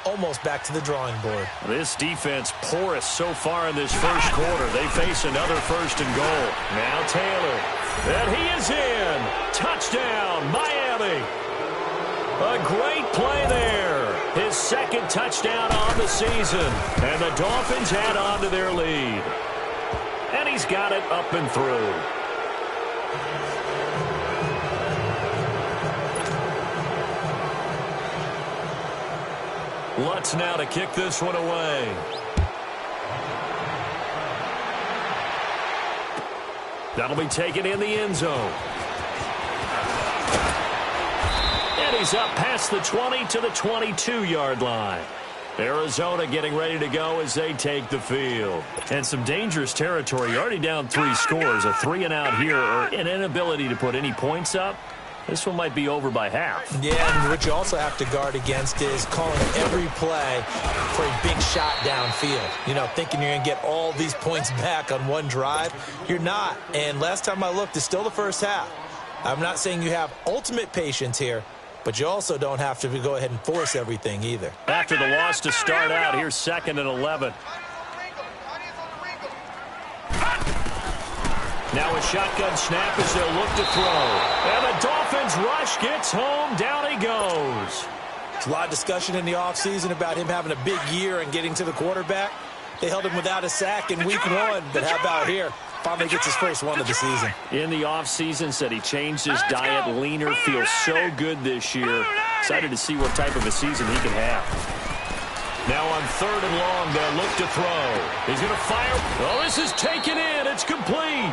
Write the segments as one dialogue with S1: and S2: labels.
S1: almost back to the drawing board.
S2: This defense porous so far in this first quarter. They face another first and goal. Now Taylor. And he is in. Touchdown, Miami. A great play there. His second touchdown on the season. And the Dolphins add on to their lead. And he's got it up and through. Lutz now to kick this one away. That'll be taken in the end zone. And he's up past the 20 to the 22-yard line. Arizona getting ready to go as they take the field. And some dangerous territory. You're already down 3 scores. A 3-and-out here, or an inability to put any points up. This one might be over by half.
S1: Yeah, and what you also have to guard against is calling every play for a big shot downfield. You know, thinking you're going to get all these points back on one drive. You're not. And last time I looked, it's still the first half. I'm not saying you have ultimate patience here, but you also don't have to go ahead and force everything either.
S2: After the loss to start out, here's 2nd and 11. Now a shotgun snap as they'll look to throw. And the Dolphins rush gets home. Down he goes.
S1: There's a lot of discussion in the offseason about him having a big year and getting to the quarterback. They held him without a sack in week 1, but how about here? Finally gets his first one of the season.
S2: In the offseason, said he changed his diet, leaner, feels so good this year. Excited to see what type of a season he can have. Now on 3rd and long, they'll look to throw. He's going to fire. Oh, this is taken in. It's complete.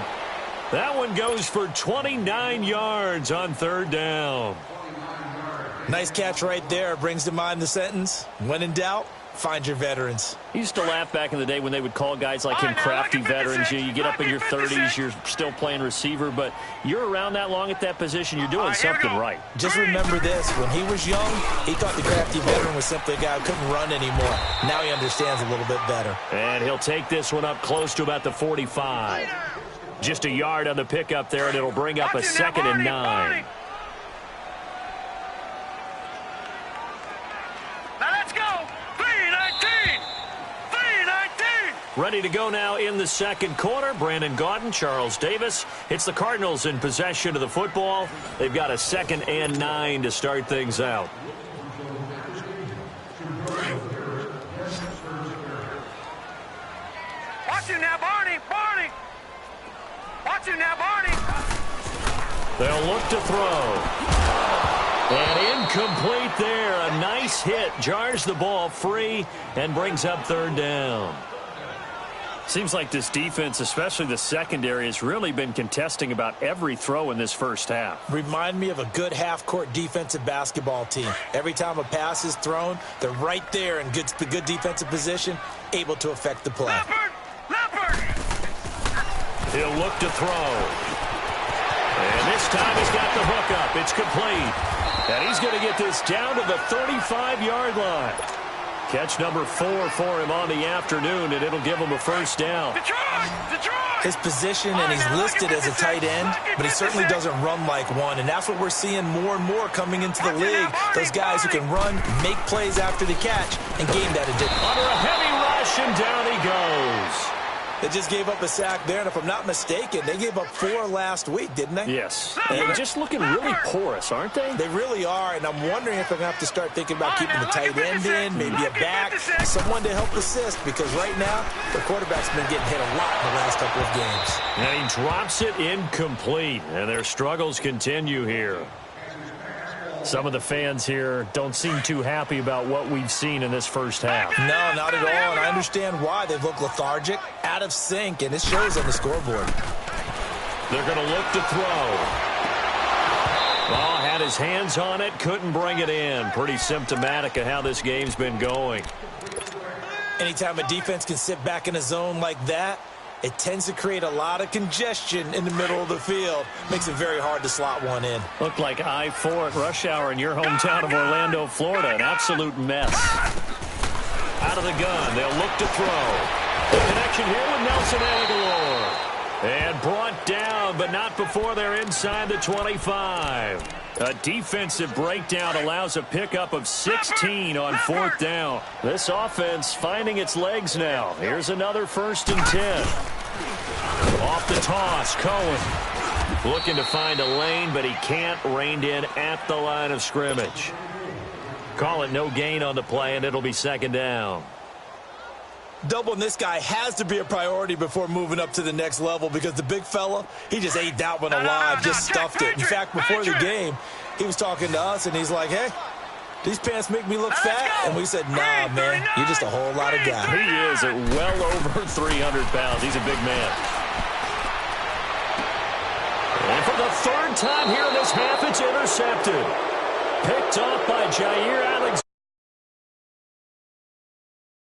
S2: That one goes for 29 yards on 3rd down.
S1: Nice catch right there. Brings to mind the sentence, when in doubt, find your veterans.
S2: He used to laugh back in the day when they would call guys like him crafty veterans. You get up in your 30s, you're still playing receiver, but you're around that long at that position, you're doing something right.
S1: Just remember this. When he was young, he thought the crafty veteran was simply a guy who couldn't run anymore. Now he understands a little bit better.
S2: And he'll take this one up close to about the 45. Just a yard on the pickup there, and it'll bring up a 2nd and 9.
S3: Now let's go. 3-19. 3-19.
S2: Ready to go now in the second quarter. Brandon Gaudin, Charles Davis. It's the Cardinals in possession of the football. They've got a 2nd and 9 to start things out.
S3: Watch him now, Barney. Barney. Watch him now, Barney.
S2: They'll look to throw. And incomplete there. A nice hit. Jars the ball free and brings up 3rd down. Seems like this defense, especially the secondary, has really been contesting about every throw in this first half.
S1: Remind me of a good half-court defensive basketball team. Every time a pass is thrown, they're right there in good defensive position, able to affect the play.
S3: Leopard.
S2: He'll look to throw. And this time he's got the hook up. It's complete. And he's going to get this down to the 35-yard line. Catch number 4 for him on the afternoon, and it'll give him a first down.
S3: Detroit.
S1: His position, and he's listed as a tight end, but he certainly doesn't run like one, and that's what we're seeing more and more coming into the league. Those guys who can run, make plays after the catch, and game that addiction.
S2: Under a heavy rush, and down he goes.
S1: They just gave up a sack there, and if I'm not mistaken, they gave up 4 last week, didn't they?
S2: Yes. And just looking really porous, aren't they?
S1: They really are, and I'm wondering if I'm going to have to start thinking about keeping the tight end in, maybe a back, someone to help assist, because right now, the quarterback's been getting hit a lot in the last couple of games.
S2: And he drops it incomplete, and their struggles continue here. Some of the fans here don't seem too happy about what we've seen in this first half.
S1: No, not at all, and I understand why. They've looked lethargic, out of sync, and it shows on the scoreboard.
S2: They're going to look to throw. Oh, had his hands on it, couldn't bring it in. Pretty symptomatic of how this game's been going.
S1: Anytime a defense can sit back in a zone like that, it tends to create a lot of congestion in the middle of the field. Makes it very hard to slot one in.
S2: Looked like I-4 at rush hour in your hometown of Orlando, Florida. An absolute mess. Out of the gun, they'll look to throw. The connection here with Nelson Aguilar. And brought down, but not before they're inside the 25. A defensive breakdown allows a pickup of 16 on 4th down. This offense finding its legs now. Here's another 1st and 10. Off the toss, Cohen. Looking to find a lane, but he can't. Reined in at the line of scrimmage. Call it no gain on the play, and it'll be 2nd down.
S1: Doubling this guy has to be a priority before moving up to the next level because the big fella, he just ate that one alive, just stuffed it. In fact, before the game, he was talking to us, and he's like, hey, these pants make me look fat. And we said, nah, man, you're just a whole lot of guy.
S2: He is at well over 300 pounds. He's a big man. And for the 3rd time here in this half, it's intercepted. Picked off by Jair Alexander.